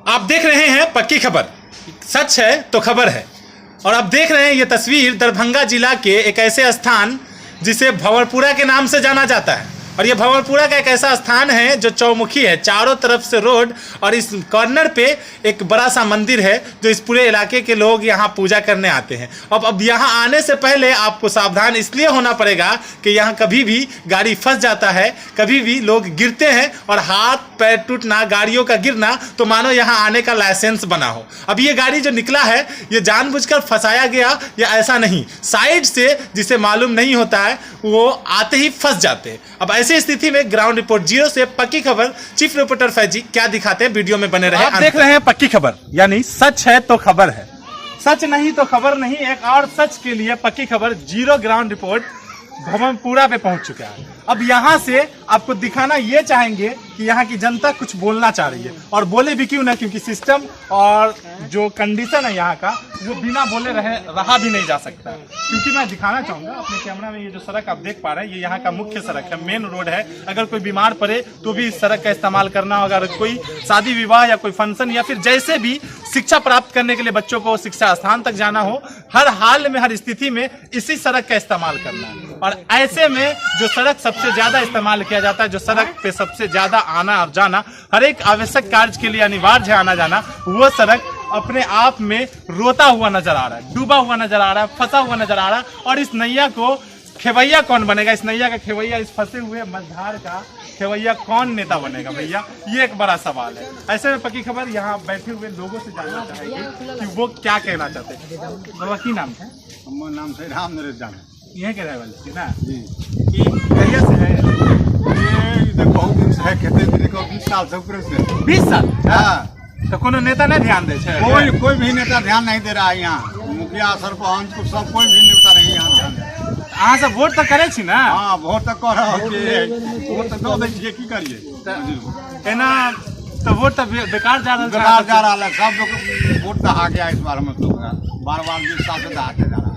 आप देख रहे हैं पक्की खबर, सच है तो खबर है। और आप देख रहे हैं ये तस्वीर दरभंगा जिला के एक ऐसे स्थान जिसे भंवरपुरा के नाम से जाना जाता है। और ये भंवरपुरा का एक ऐसा स्थान है जो चौमुखी है, चारों तरफ से रोड, और इस कॉर्नर पे एक बड़ा सा मंदिर है जो इस पूरे इलाके के लोग यहाँ पूजा करने आते हैं। अब यहाँ आने से पहले आपको सावधान इसलिए होना पड़ेगा कि यहाँ कभी भी गाड़ी फंस जाता है, कभी भी लोग गिरते हैं और हाथ पैर टूटना, गाड़ियों का गिरना तो मानो यहाँ आने का लाइसेंस बना हो। अब ये गाड़ी जो निकला है ये जानबूझकर फंसाया गया या ऐसा नहीं, साइड से जिसे मालूम नहीं होता है वो आते ही फंस जाते हैं। अब ऐसी स्थिति में ग्राउंड रिपोर्ट 0 से पक्की खबर चीफ रिपोर्टर फैजी क्या दिखाते हैं, वीडियो में बने रहे। आप देख रहे हैं पक्की खबर, यानी सच है तो खबर है, सच नहीं तो खबर नहीं। एक और सच के लिए पक्की खबर 0 ग्राउंड रिपोर्ट भंवरपुरा पे पहुंच चुका है। अब यहाँ से आपको दिखाना ये चाहेंगे कि यहाँ की जनता कुछ बोलना चाह रही है, और बोले भी क्यों ना, क्योंकि सिस्टम और जो कंडीशन है यहाँ का वो बिना बोले रहा भी नहीं जा सकता। क्योंकि मैं दिखाना चाहूँगा अपने कैमरा में, ये जो सड़क आप देख पा रहे हैं ये यहाँ का मुख्य सड़क है, मेन रोड है। अगर कोई बीमार पड़े तो भी इस सड़क का इस्तेमाल करना होगा। अगर कोई शादी विवाह या कोई फंक्शन या फिर जैसे भी शिक्षा प्राप्त करने के लिए बच्चों को शिक्षा स्थान तक जाना हो, हर हाल में हर स्थिति में इसी सड़क का इस्तेमाल करना है। और ऐसे में जो सड़क सबसे ज्यादा इस्तेमाल किया जाता है, जो सड़क पे सबसे ज्यादा आना और जाना, हर एक आवश्यक कार्य के लिए अनिवार्य है आना जाना, वो सड़क अपने आप में रोता हुआ नजर आ रहा है, डूबा हुआ नजर आ रहा है, फंसा हुआ नजर आ रहा है। और इस नैया को खेवैया कौन बनेगा? इस नैया का खेवैया, इस फंसे हुए मझधार का खेवैया कौन नेता बनेगा भैया? ये एक बड़ा सवाल है। ऐसे में पक्की खबर यहाँ बैठे हुए लोगों से जानना चाहेगी कि वो क्या कहना चाहते हैं। बाबा की नाम है? हमारा नाम से राम नरेश जान है। यह कह रहे वाले ना जी, कि कहिया से है ये इधर बहुत दिन से है, कहते थे देखो 20 साल से ऊपर से। 20 साल? हाँ, तो कोनो नेता नहीं ध्यान दे छे? कोई भी नेता ध्यान नहीं दे रहा है यहाँ। मुखिया सरपंच को सब कोई भी नेता नहीं यहाँ ध्यान दे। अहाँ सब वोट तो करे छी ना? हाँ, वोट तक कर रहा है, वोट तक दो दीजिए, की करिए एना तो वोट तो बेकार जा रहा है। बेकार जा रहा है, सब लोग वोट दहा गया इस बार में, तो बार 20 साल से दहाते जा रहा है।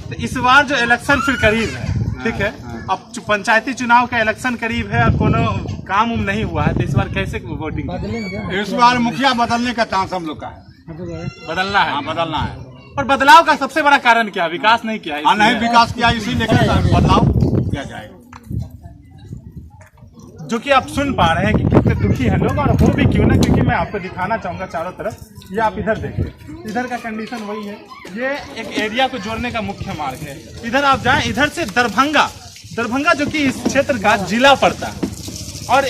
तो इस बार जो इलेक्शन फिर करीब है, ठीक है, अब पंचायती चुनाव का इलेक्शन करीब है और कोनो काम उम नहीं हुआ है, तो इस बार कैसे वोटिंग? इस बार मुखिया बदलने का चांस हम लोग का है, बदलना है। हाँ बदलना है। और बदलाव का सबसे बड़ा कारण क्या? विकास नहीं किया है? नहीं विकास किया, इसीलिए बदलाव किया जाएगा। जो कि आप सुन पा रहे हैं कि कितने दुखी हैं लोग, और वो भी क्यों ना, क्योंकि मैं आपको दिखाना चाहूंगा चारों तरफ। ये आप इधर देखिए, इधर का कंडीशन वही है। ये एक एरिया को जोड़ने का मुख्य मार्ग है। इधर आप जाएं, इधर से दरभंगा जो कि इस क्षेत्र का जिला पड़ता है, और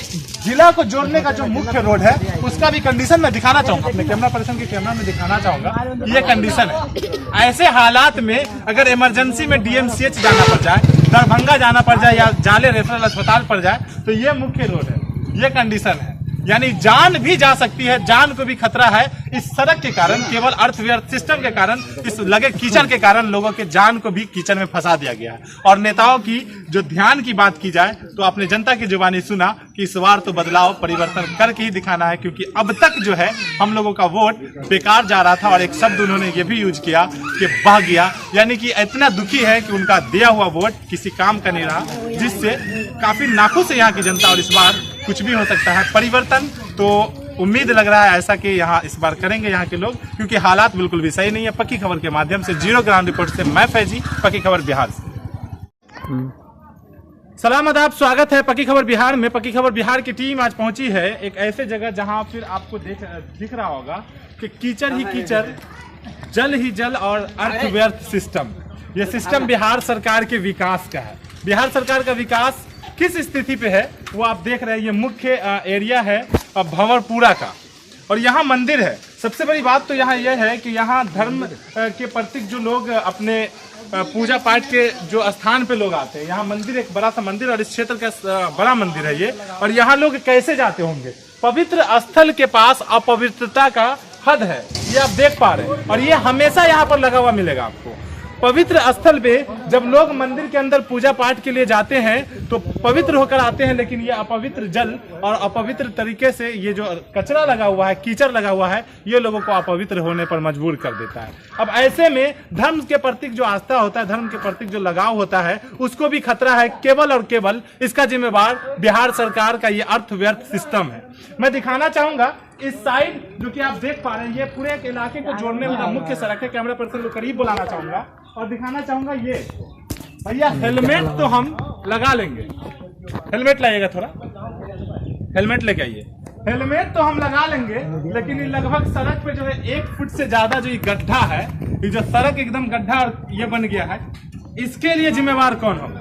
जिला को जोड़ने का जो मुख्य रोड है उसका भी कंडीशन मैं दिखाना चाहूंगा, अपने कैमरा पर्सन के कैमरा में दिखाना चाहूंगा। ये कंडीशन है। ऐसे हालात में अगर इमरजेंसी में DMCH जाना पड़ जाए, दरभंगा जाना पड़ जाए या जाले रेफरल अस्पताल पड़ जाए, तो ये मुख्य रोड है, ये कंडीशन है। यानी जान भी जा सकती है, जान को भी खतरा है इस सड़क के कारण। केवल अर्थव्यवस्था सिस्टम के कारण, इस लगे कीचड़ के कारण लोगों के जान को भी कीचड़ में फंसा दिया गया है। और नेताओं की जो ध्यान की बात की जाए तो आपने जनता की जुबानी सुना कि इस बार तो बदलाव परिवर्तन करके ही दिखाना है, क्योंकि अब तक जो है हम लोगों का वोट बेकार जा रहा था। और एक शब्द उन्होंने ये भी यूज किया कि बह गया, यानी कि इतना दुखी है कि उनका दिया हुआ वोट किसी काम का नहीं रहा, जिससे काफी नाखुश है यहाँ की जनता। और इस बार कुछ भी हो सकता है परिवर्तन, तो उम्मीद लग रहा है ऐसा कि यहाँ इस बार करेंगे यहाँ के लोग, क्योंकि हालात बिल्कुल भी सही नहीं है। पक्की खबर के माध्यम से 0 ग्राउंड रिपोर्ट से मैं फैजी, पक्की खबर बिहार से। सलाम आदाब, स्वागत है पक्की खबर बिहार में। पक्की खबर बिहार की टीम आज पहुंची है एक ऐसे जगह जहां फिर आपको दिख रहा होगा कि कीचड़ ही कीचड़, जल ही जल और अर्थव्यर्थ सिस्टम। ये सिस्टम बिहार सरकार के विकास का है। बिहार सरकार का विकास किस स्थिति पे है वो आप देख रहे हैं। ये मुख्य एरिया है भंवरपुरा का, और यहाँ मंदिर है। सबसे बड़ी बात तो यहाँ यह है कि यहाँ धर्म के प्रतीक जो लोग अपने पूजा पाठ के जो स्थान पे लोग आते हैं, यहाँ मंदिर, एक बड़ा सा मंदिर, और इस क्षेत्र का बड़ा मंदिर है ये। और यहाँ लोग कैसे जाते होंगे? पवित्र स्थल के पास अपवित्रता का हद है, ये आप देख पा रहे हैं। और ये हमेशा यहाँ पर लगा हुआ मिलेगा आपको। पवित्र स्थल पे जब लोग मंदिर के अंदर पूजा पाठ के लिए जाते हैं तो पवित्र होकर आते हैं, लेकिन ये अपवित्र जल और अपवित्र तरीके से ये जो कचरा लगा हुआ है, कीचड़ लगा हुआ है, ये लोगों को अपवित्र होने पर मजबूर कर देता है। अब ऐसे में धर्म के प्रति जो आस्था होता है, धर्म के प्रति जो लगाव होता है, उसको भी खतरा है। केवल और केवल इसका जिम्मेवार बिहार सरकार का ये अर्थव्यर्थ सिस्टम है। मैं दिखाना चाहूंगा इस साइड जो कि आप देख पा रहे हैं, ये पूरे एक इलाके को जोड़ने वाला मुख्य सड़क है। कैमरा पर्सन को करीब बुलाना चाहूंगा और दिखाना चाहूंगा। ये भैया हेलमेट तो हम लगा लेंगे, हेलमेट लाइएगा थोड़ा, हेलमेट लेके आइए। हेलमेट तो हम लगा लेंगे, लेकिन ये लगभग सड़क पे जो है 1 फुट से ज्यादा जो ये गड्ढा है, ये जो सड़क एकदम गड्ढा और ये बन गया है, इसके लिए जिम्मेवार कौन होगा?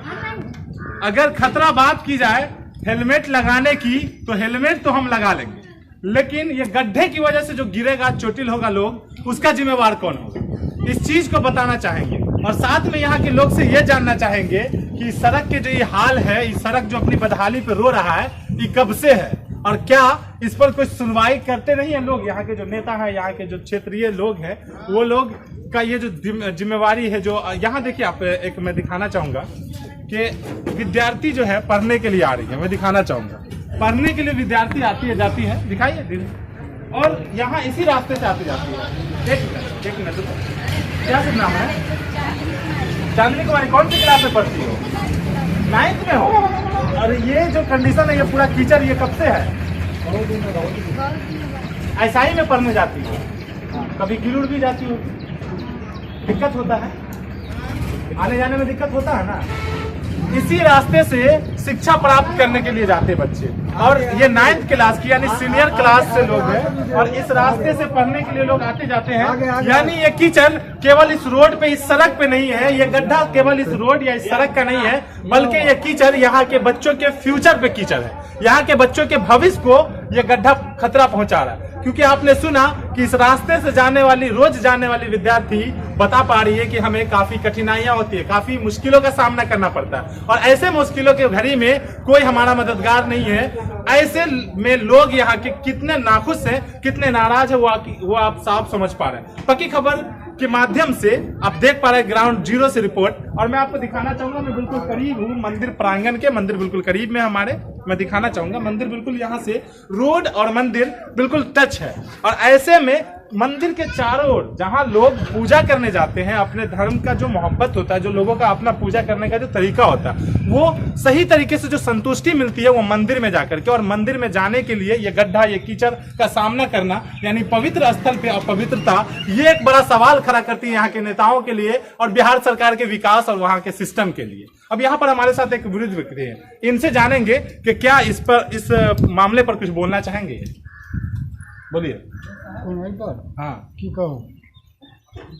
अगर खतरा बात की जाए हेलमेट लगाने की, तो हेलमेट तो हम लगा लेंगे, लेकिन ये गड्ढे की वजह से जो गिरेगा, चोटिल होगा लोग, उसका जिम्मेवार कौन होगा? इस चीज को बताना चाहेंगे। और साथ में यहाँ के लोग से ये जानना चाहेंगे कि सड़क के जो ये हाल है, ये सड़क जो अपनी बदहाली पे रो रहा है, ये कब से है और क्या इस पर कोई सुनवाई करते नहीं है लोग? यहाँ के जो नेता है, यहाँ के जो क्षेत्रीय लोग हैं, वो लोग का ये जो जिम्मेवारी है, जो यहाँ देखिए आप, एक मैं दिखाना चाहूंगा कि विद्यार्थी जो है पढ़ने के लिए आ रही है। मैं दिखाना चाहूंगा, पढ़ने के लिए विद्यार्थी आती है जाती है, दिखाइए दीदी। और यहाँ इसी रास्ते से आती जाती है। एक मिनट क्या सब नाम है? चांदनी कुमारी। कौन सी क्लास में पढ़ती हो? 9th में हो। और ये जो कंडीशन है, ये पूरा कीचड़, ये कब से है? ऐसा ही में पढ़ने जाती हो? कभी गिर उड़ भी जाती हो? दिक्कत होता है, आने जाने में दिक्कत होता है ना। इसी रास्ते से शिक्षा प्राप्त करने के लिए जाते बच्चे, और ये 9th क्लास की यानी सीनियर क्लास से लोग हैं, और इस रास्ते से पढ़ने के लिए लोग आते जाते हैं। यानी ये कीचड़ केवल इस रोड पे, इस सड़क पे नहीं है, ये गड्ढा केवल इस रोड या इस सड़क का नहीं है, बल्कि ये कीचड़ यहाँ के बच्चों के फ्यूचर पे कीचड़ है। यहाँ के बच्चों के भविष्य को ये गड्ढा खतरा पहुंचा रहा है। क्योंकि आपने सुना कि इस रास्ते से जाने वाली, रोज जाने वाली विद्यार्थी बता पा रही है कि हमें काफी कठिनाइयां होती है, काफी मुश्किलों का सामना करना पड़ता है, और ऐसे मुश्किलों के घड़ी में कोई हमारा मददगार नहीं है। ऐसे में लोग यहाँ के कितने नाखुश हैं, कितने नाराज है, वो आप साफ समझ पा रहे हैं। पक्की खबर के माध्यम से आप देख पा रहे हैं ग्राउंड जीरो से रिपोर्ट। और मैं आपको दिखाना चाहूंगा, मैं बिल्कुल करीब हूँ मंदिर प्रांगण के, मंदिर बिल्कुल करीब में हमारे। मैं दिखाना चाहूंगा मंदिर बिल्कुल यहाँ से रोड और मंदिर बिल्कुल टच है, और ऐसे में मंदिर के चारों ओर जहां लोग पूजा करने जाते हैं, अपने धर्म का जो मोहब्बत होता है, जो लोगों का अपना पूजा करने का जो तरीका होता है, वो सही तरीके से जो संतुष्टि मिलती है वो मंदिर में जाकर के। और मंदिर में जाने के लिए ये गड्ढा, ये कीचड़ का सामना करना, यानी पवित्र स्थल पे अपवित्रता, ये एक बड़ा सवाल खड़ा करती है यहाँ के नेताओं के लिए और बिहार सरकार के विकास और वहां के सिस्टम के लिए। अब यहाँ पर हमारे साथ एक वृद्ध व्यक्ति है, इनसे जानेंगे कि क्या इस मामले पर कुछ बोलना चाहेंगे। बोलिए। हाँ, की कहूँ,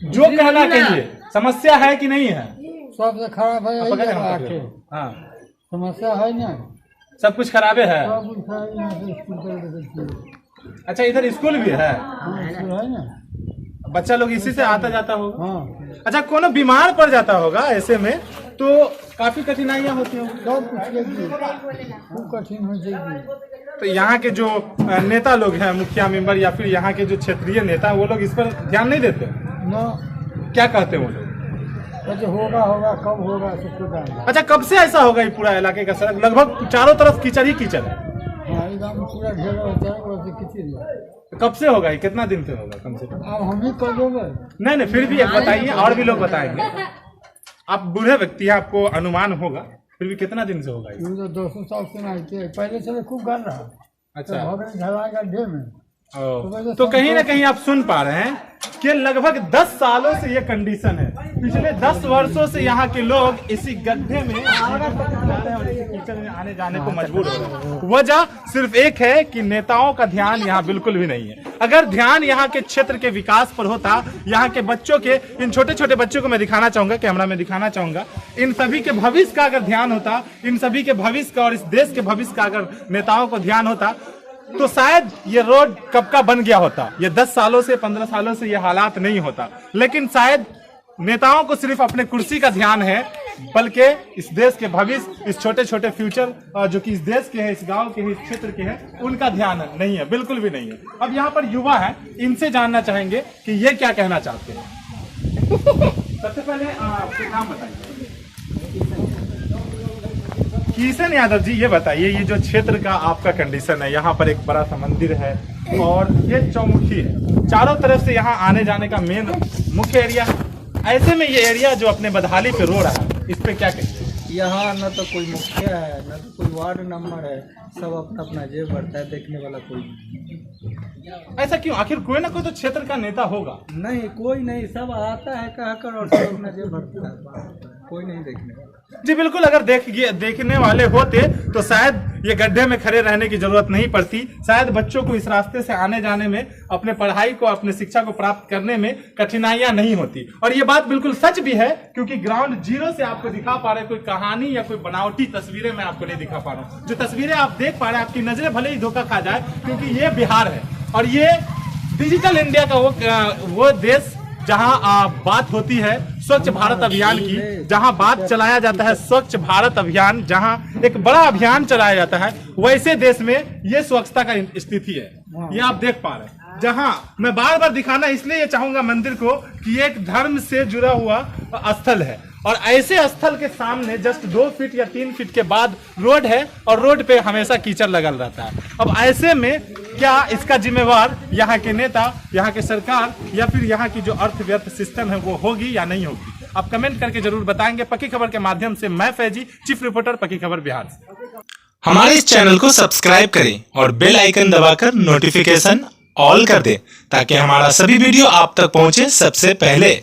जो कहना कहिए। समस्या है कि नहीं है? सबसे खराब है यही जगह आके। हाँ, समस्या है ना, सब कुछ खराबे है। सब कुछ खराब है, यहाँ से स्कूल कर देते हैं। अच्छा, इधर स्कूल भी है? हाँ, स्कूल है ना। बच्चा लोग इसी से आता जाता होगा। हाँ, अच्छा, कोनो बीमार पड़ जाता होगा ऐसे में तो काफी कठिनाइयां होती होंगी। सब कुछ लेगी, खूब कठिन हो जाएगी। तो यहाँ के जो नेता लोग हैं, मुखिया मेंबर या फिर यहाँ के जो क्षेत्रीय नेता, वो लोग इस पर ध्यान नहीं देते ना, क्या कहते हैं वो लोग? कैसे होगा होगा, कब होगा, सबको जानना। अच्छा, कब से ऐसा होगा? ये पूरा इलाके का सड़क लगभग चारों तरफ कीचड़ ही कीचड़ है। हाँ, एकदम पूरा घेरा होता है, वैसे किसी कब से होगा? ये कितना दिन से होगा कम से कम? अब हम ही कर देंगे। नहीं, फिर भी एक बताइए, और भी लोग बताएंगे। आप बूढ़े व्यक्ति हैं, आपको अनुमान होगा, फिर भी कितना दिन से होगा? तो 200 साल से नहीं थे, पहले से खूब गर रहा। अच्छा, हो गए झला गड्ढे में। तो कहीं ना कहीं आप सुन पा रहे हैं कि लगभग 10 सालों से ये कंडीशन है। पिछले 10 वर्षों से यहाँ के लोग इसी गड्ढे में कीचड़ में आने जाने को मजबूर हो रहे हैं। वजह सिर्फ एक है कि नेताओं का ध्यान यहाँ बिल्कुल भी नहीं है। अगर ध्यान यहाँ के क्षेत्र के विकास पर होता, यहाँ के बच्चों के, इन छोटे छोटे बच्चों को मैं दिखाना चाहूंगा, कैमरा में दिखाना चाहूंगा, इन सभी के भविष्य का अगर ध्यान होता, इन सभी के भविष्य का और इस देश के भविष्य का अगर नेताओं को ध्यान होता, तो शायद ये रोड कब का बन गया होता। ये 10 सालों से, 15 सालों से ये हालात नहीं होता। लेकिन शायद नेताओं को सिर्फ अपने कुर्सी का ध्यान है, बल्कि इस देश के भविष्य, इस छोटे छोटे फ्यूचर जो कि इस देश के हैं, इस गांव के हैं, इस क्षेत्र के हैं, उनका ध्यान नहीं है, बिल्कुल भी नहीं है। अब यहाँ पर युवा है, इनसे जानना चाहेंगे कि ये क्या कहना चाहते हैं। सबसे पहले आपके नाम बताइए। किशन यादव जी, ये बताइए, ये जो क्षेत्र का आपका कंडीशन है, यहाँ पर एक बड़ा सा मंदिर है और ये चौमुखी है, चारों तरफ से यहाँ आने जाने का मेन मुख्य एरिया है। ऐसे में ये एरिया जो अपने बदहाली पे रो रहा है, इस पे क्या कहिए? यहाँ न तो कोई मुखिया है, न तो कोई वार्ड नंबर है, सब अपना अपना जेब भरता है, देखने वाला कोई नहीं। ऐसा क्यों? आखिर कोई ना कोई तो क्षेत्र का नेता होगा। नहीं, कोई नहीं, सब आता है कहकर और सब अपना जेब भरता है, कोई नहीं देखने वाला। जी बिल्कुल, अगर देखने वाले होते तो शायद ये गड्ढे में खड़े रहने की जरूरत नहीं पड़ती, शायद बच्चों को इस रास्ते से आने जाने में, अपने पढ़ाई को, अपने शिक्षा को प्राप्त करने में कठिनाइयां नहीं होती। और ये बात बिल्कुल सच भी है, क्योंकि ग्राउंड जीरो से आपको दिखा पा रहे कोई कहानी या कोई बनावटी तस्वीरें मैं आपको नहीं दिखा पा रहा हूँ। जो तस्वीरें आप देख पा रहे हैं, आपकी नजरें भले ही धोखा खा जाए, क्योंकि ये बिहार है और ये डिजिटल इंडिया का वो देश जहां बात होती है स्वच्छ भारत अभियान की, जहां बात चलाया जाता है स्वच्छ भारत अभियान, जहां एक बड़ा अभियान चलाया जाता है, वैसे देश में ये स्वच्छता का स्थिति है। ये आप देख पा रहे हैं, जहां मैं बार बार दिखाना इसलिए ये चाहूंगा मंदिर को कि एक धर्म से जुड़ा हुआ स्थल है और ऐसे स्थल के सामने जस्ट 2 फीट या 3 फीट के बाद रोड है और रोड पे हमेशा कीचड़ लगल रहता है। अब ऐसे में क्या इसका जिम्मेवार यहाँ के नेता, यहाँ के सरकार या फिर यहाँ की जो अर्थव्यर्थ सिस्टम है वो होगी या नहीं होगी? आप कमेंट करके जरूर बताएंगे। पक्की खबर के माध्यम से मैं फैजी, चीफ रिपोर्टर पक्की खबर बिहार से। हमारे इस चैनल को सब्सक्राइब करें और बेल आइकन दबाकर नोटिफिकेशन ऑल कर दें ताकि हमारा सभी वीडियो आप तक पहुंचे सबसे पहले।